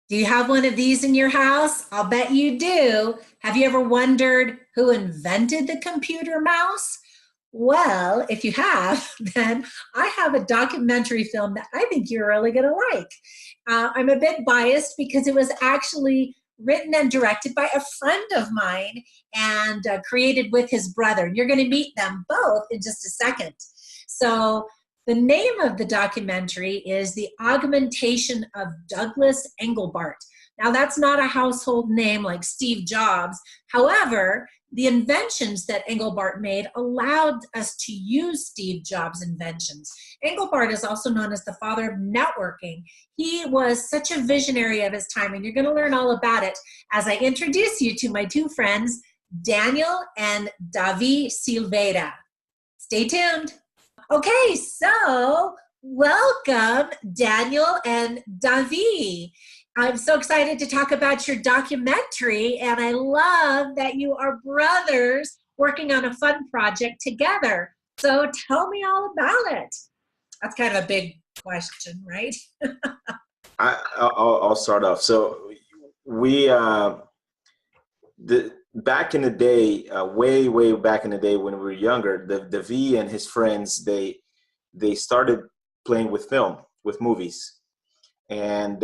Do you have one of these in your house? I'll bet you do. Have you ever wondered who invented the computer mouse? Well, if you have, then I have a documentary film that I think you're really going to like. I'm a bit biased because it was actually written and directed by a friend of mine and created with his brother. And you're going to meet them both in just a second. So the name of the documentary is The Augmentation of Douglas Engelbart. Now, that's not a household name like Steve Jobs. However, the inventions that Engelbart made allowed us to use Steve Jobs' inventions. Engelbart is also known as the father of networking. He was such a visionary of his time, and you're going to learn all about it as I introduce you to my two friends, Daniel and Davi Silveira. Stay tuned. Okay, so welcome, Daniel and Davi. I'm so excited to talk about your documentary, and I love that you are brothers working on a fun project together. So tell me all about it. That's kind of a big question, right? I'll start off. So we back in the day, way back in the day when we were younger, the V and his friends they started playing with film, with movies, and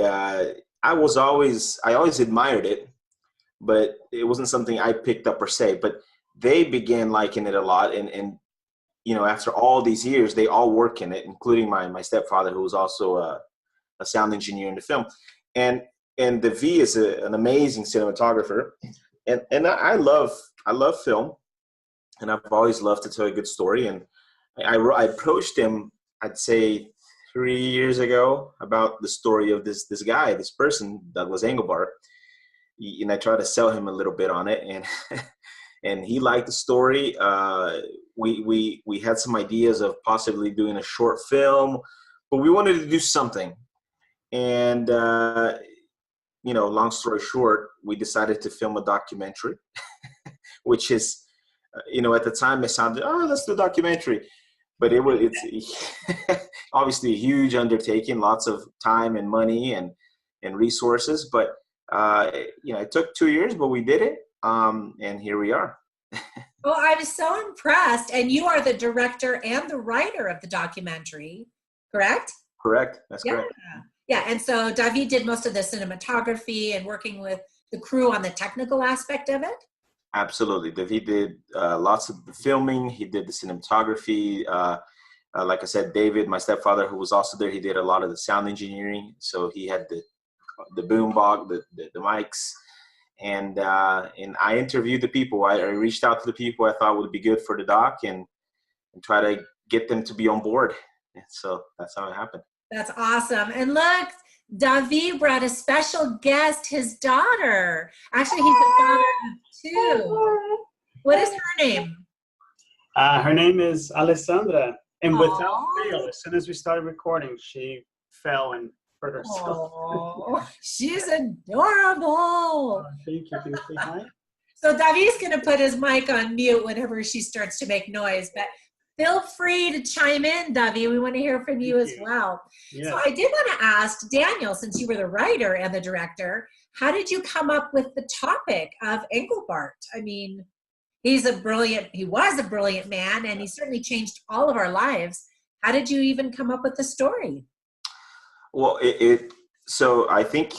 I always admired it, but it wasn't something I picked up per se. But they began liking it a lot, and you know, after all these years, they all work in it, including my stepfather, who was also a sound engineer in the film, and the V is an amazing cinematographer, and I love film, and I've always loved to tell a good story, and I approached him, I'd say 3 years ago, about the story of this guy, this person, Douglas Engelbart, and I tried to sell him a little bit on it, and and he liked the story. We had some ideas of possibly doing a short film, but we wanted to do something. And you know, long story short, we decided to film a documentary, which is, you know, at the time it sounded, oh, let's do a documentary. But it's obviously a huge undertaking, lots of time and money and resources. But you know, it took 2 years, but we did it, and here we are. Well, I was so impressed. And you are the director and the writer of the documentary, correct? Correct. That's correct. Yeah, and so David did most of the cinematography and working with the crew on the technical aspect of it? Absolutely. David did lots of the filming. He did the cinematography. Like I said, David, my stepfather, who was also there, he did a lot of the sound engineering. So he had the boom box, the mics. And I interviewed the people. I reached out to the people I thought would be good for the doc and try to get them to be on board. And so that's how it happened. That's awesome. And look, Davi brought a special guest, his daughter. Actually, he's a father of two. What is her name? Her name is Alessandra. And without fail, as soon as we started recording, she fell and hurt herself. Oh, she's adorable. Thank you. Can you say hi? So Davi's going to put his mic on mute whenever she starts to make noise, but feel free to chime in, Davi. We want to hear from you as well. Yes. So I did want to ask Daniel, since you were the writer and the director, how did you come up with the topic of Engelbart? I mean, he was a brilliant man, and he certainly changed all of our lives. How did you even come up with the story? Well, so I think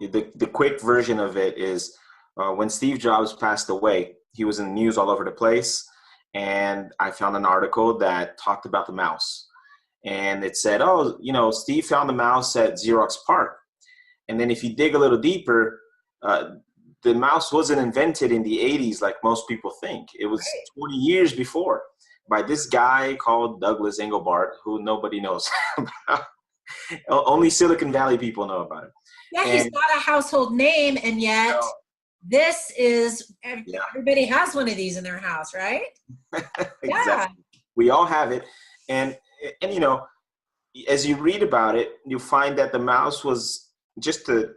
the quick version of it is when Steve Jobs passed away, he was in the news all over the place. And I found an article that talked about the mouse, and it said, oh, you know, Steve found the mouse at Xerox PARC. And then if you dig a little deeper, the mouse wasn't invented in the 80s like most people think. It was 20 years before by this guy called Douglas Engelbart, who nobody knows about. Only Silicon Valley people know about him. Yeah, he's not a household name, and yet this is, everybody has one of these in their house, right? Exactly. Yeah. We all have it. And, you know, as you read about it, you find that the mouse was just a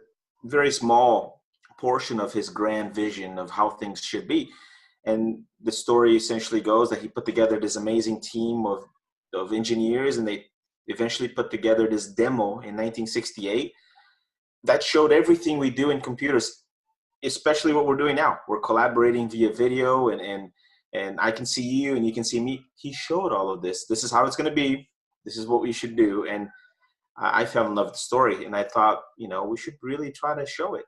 very small portion of his grand vision of how things should be. And the story essentially goes that he put together this amazing team of engineers, and they eventually put together this demo in 1968 that showed everything we do in computers, especially what we're doing now. We're collaborating via video, and I can see you and you can see me. He showed all of this. This is how it's going to be. This is what we should do. And I fell in love with the story, and I thought, we should really try to show it.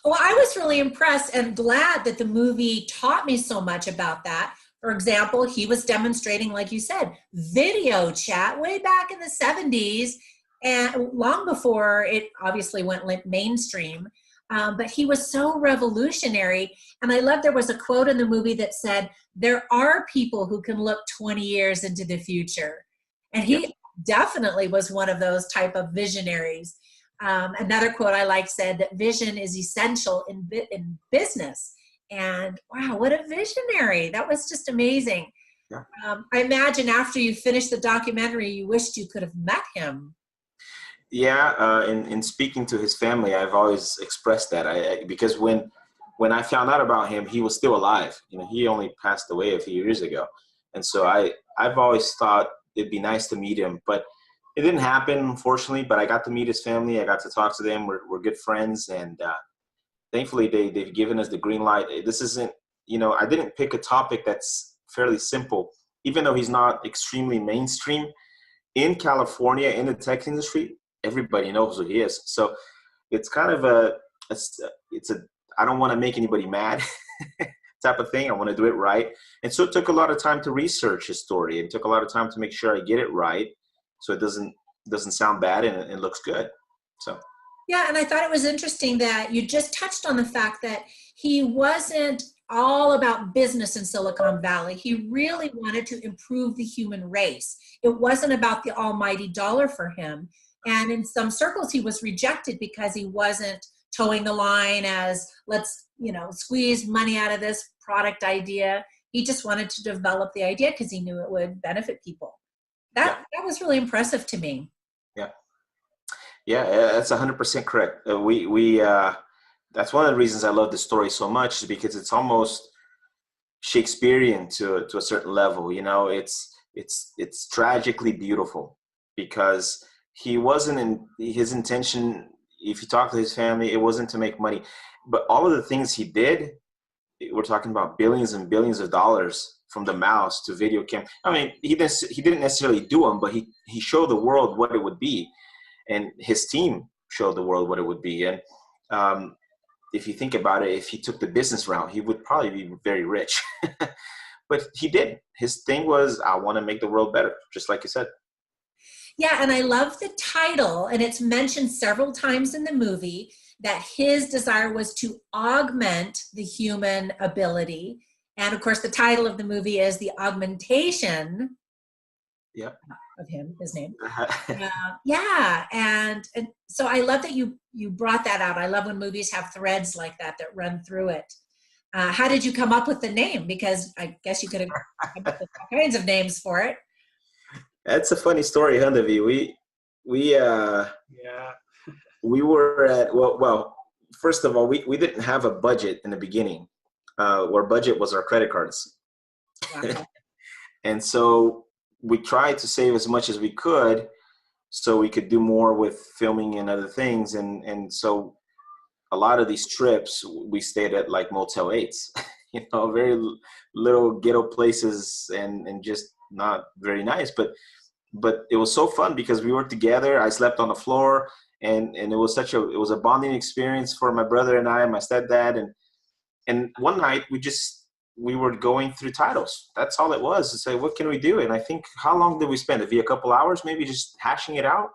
Well, I was really impressed and glad that the movie taught me so much about that. For example, he was demonstrating, like you said, video chat way back in the 70s, and long before it obviously went mainstream. But he was so revolutionary. And I love there was a quote in the movie that said, there are people who can look 20 years into the future. And he definitely was one of those type of visionaries. Another quote I like said that vision is essential in business. And wow, what a visionary. That was just amazing. Yeah. I imagine after you finished the documentary, you wished you could have met him. Yeah, in speaking to his family, I've always expressed that. Because when I found out about him, he was still alive. He only passed away a few years ago. And so I've always thought it'd be nice to meet him. But it didn't happen, unfortunately, but I got to meet his family. I got to talk to them. We're good friends. And thankfully, they've given us the green light. This isn't, I didn't pick a topic that's fairly simple. Even though he's not extremely mainstream, in California, in the tech industry, everybody knows who he is. So it's kind of I don't want to make anybody mad type of thing. I want to do it right. And so it took a lot of time to research his story. It took a lot of time to make sure I get it right, so it doesn't sound bad and it looks good. So yeah, and I thought it was interesting that you just touched on the fact that he wasn't all about business in Silicon Valley. He really wanted to improve the human race. It wasn't about the almighty dollar for him. And in some circles, he was rejected because he wasn't towing the line as, let's, squeeze money out of this product idea. He just wanted to develop the idea because he knew it would benefit people. That was really impressive to me. Yeah, that's 100% correct. That's one of the reasons I love the story so much, is because it's almost Shakespearean to a certain level. It's tragically beautiful, because he wasn't in his intention. If you talk to his family, it wasn't to make money, but all of the things he did, we're talking about billions and billions of dollars, from the mouse to video cam. I mean, he didn't necessarily do them, but he showed the world what it would be, and his team showed the world what it would be. And if you think about it, if he took the business route, he would probably be very rich. But he did. His thing was, I want to make the world better, just like you said. Yeah, and I love the title, and it's mentioned several times in the movie that his desire was to augment the human ability. And of course, the title of the movie is The Augmentation of him, his name. Yeah, and so I love that you brought that out. I love when movies have threads like that run through it. How did you come up with the name? Because I guess you could have come up with all kinds of names for it. That's a funny story, huh, Davi? We were at, well, first of all, we didn't have a budget in the beginning. Our budget was our credit cards. Wow. And so we tried to save as much as we could so we could do more with filming and other things. And so a lot of these trips, we stayed at like Motel 8s, very little ghetto places, and just not very nice. But it was so fun because we were together. I slept on the floor, and it was it was a bonding experience for my brother and I and my stepdad. And one night we were going through titles. That's all it was, to say, what can we do? And I think, how long did we spend? Maybe a couple hours, maybe just hashing it out.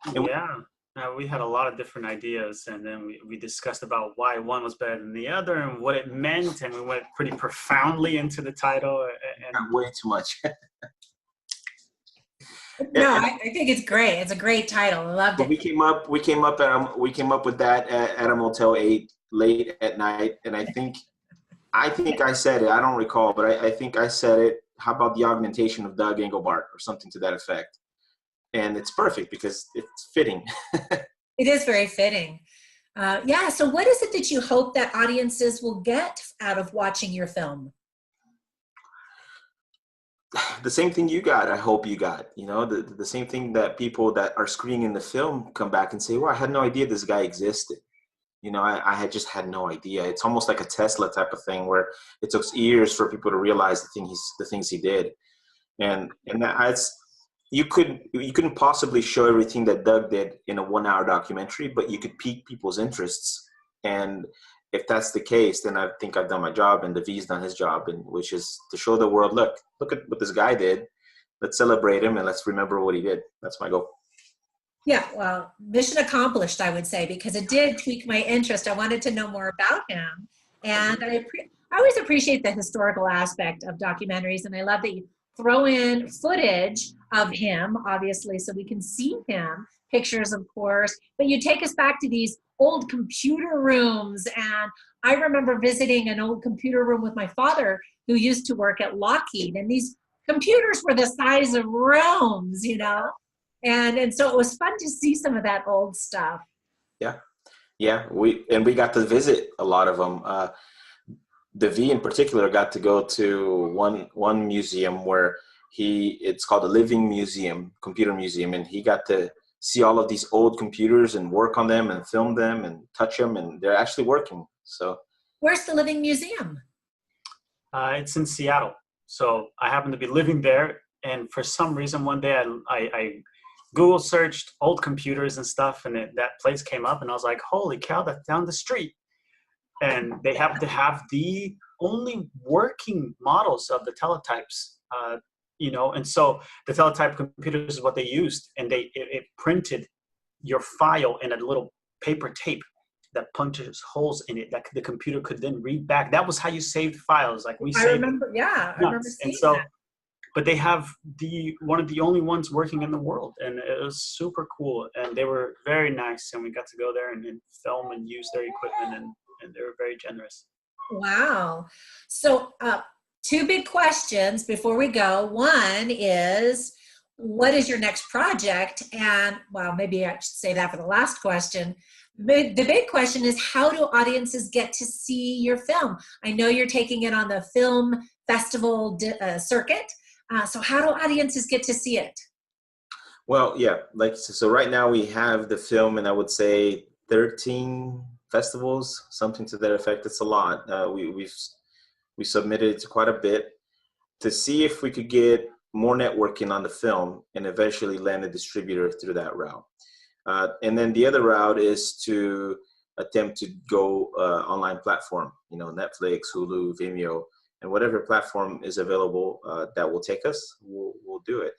And we had a lot of different ideas, and then we discussed about why one was better than the other and what it meant, and we went pretty profoundly into the title. And way too much. No, I think it's great. It's a great title. I loved it. We came up with that at a Motel 8 late at night, and I think I said it. I don't recall, but I think I said it. How about the augmentation of Doug Engelbart, or something to that effect? And it's perfect because it's fitting. It is very fitting. So what is it that you hope that audiences will get out of watching your film? The same thing you got, I hope you got, the same thing that people that are screening the film come back and say, well, I had no idea this guy existed. I had just had no idea. It's almost like a Tesla type of thing where it took years for people to realize the things he did. And that's, you couldn't possibly show everything that Doug did in a 1-hour documentary, but you could pique people's interests. And if that's the case, then I think I've done my job, and Davi's done his job, and which is to show the world, look at what this guy did. Let's celebrate him and let's remember what he did. That's my goal. Yeah, well, mission accomplished, I would say, because it did pique my interest. I wanted to know more about him. And I always appreciate the historical aspect of documentaries, and I love that you throw in footage of him, obviously, so we can see him, pictures, of course, but you take us back to these old computer rooms. And I remember visiting an old computer room with my father, who used to work at Lockheed, and these computers were the size of rooms, and so it was fun to see some of that old stuff. Yeah, we got to visit a lot of them. Davi in particular got to go to one museum where it's called the Living Museum, Computer Museum, and he got to see all of these old computers and work on them and film them and touch them, and they're actually working. So where's the Living Museum? It's in Seattle. So I happen to be living there, and for some reason one day I Google searched old computers and stuff, and that place came up, and I was like, holy cow, that's down the street. And they happen to have the only working models of the teletypes, and so the teletype computers is what they used, and it printed your file in a little paper tape that punches holes in it that the computer could then read back. That was how you saved files. Like I remember seeing that. But they have one of the only ones working in the world, and it was super cool. And they were very nice, and we got to go there and film and use their equipment, and they were very generous. Wow. So 2 big questions before we go. One is, what is your next project? And, well, maybe I should say that for the last question. The big question is, how do audiences get to see your film? I know you're taking it on the film festival circuit. So how do audiences get to see it? Well, yeah, so right now we have the film in, I would say, 13 festivals, something to that effect. It's a lot. We submitted it to quite a bit to see if we could get more networking on the film and eventually land a distributor through that route. And then the other route is to attempt to go online platform, Netflix, Hulu, Vimeo, and whatever platform is available that will take us, we'll do it.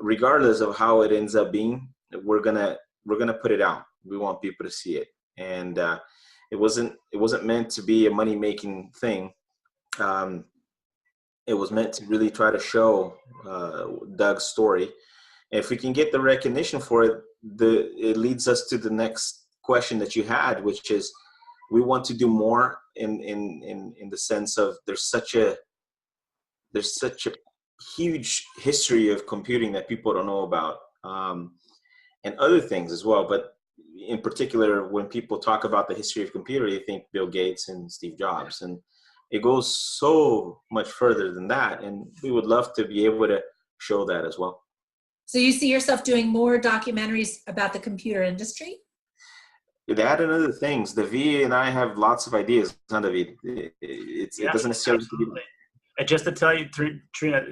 Regardless of how it ends up being, we're gonna put it out. We want people to see it, and it wasn't meant to be a money-making thing. It was meant to really try to show Doug's story. And if we can get the recognition for it, it leads us to the next question that you had, which is, we want to do more in the sense of there's such a huge history of computing that people don't know about, and other things as well. But in particular, when people talk about the history of computer, you think Bill Gates and Steve Jobs, and it goes so much further than that. And we would love to be able to show that as well. So you see yourself doing more documentaries about the computer industry? That and other things. Davi and I have lots of ideas, huh, David? It doesn't necessarily have to be. And just to tell you, Trina,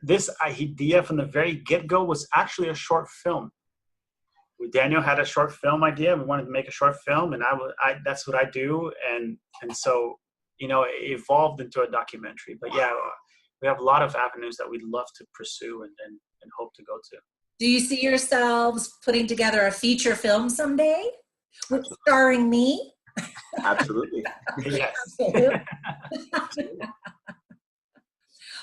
this idea from the very get-go was actually a short film. Daniel had a short film idea. We wanted to make a short film, and that's what I do. And so, it evolved into a documentary. But yeah, we have a lot of avenues that we'd love to pursue and hope to go to. Do you see yourselves putting together a feature film someday, starring me? Absolutely. Yes. Absolutely.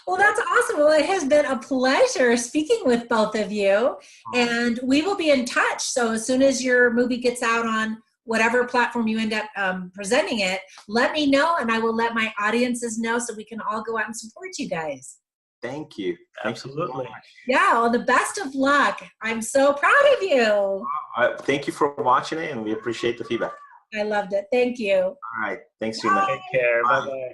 Well, that's awesome. Well, it has been a pleasure speaking with both of you, and we will be in touch. So as soon as your movie gets out on whatever platform you end up presenting it, let me know, and I will let my audiences know so we can all go out and support you guys. Thank you. Absolutely. Yeah, well, the best of luck. I'm so proud of you. Thank you for watching it, and we appreciate the feedback. I loved it. Thank you. All right. Thanks, Trina. Take care. Bye-bye.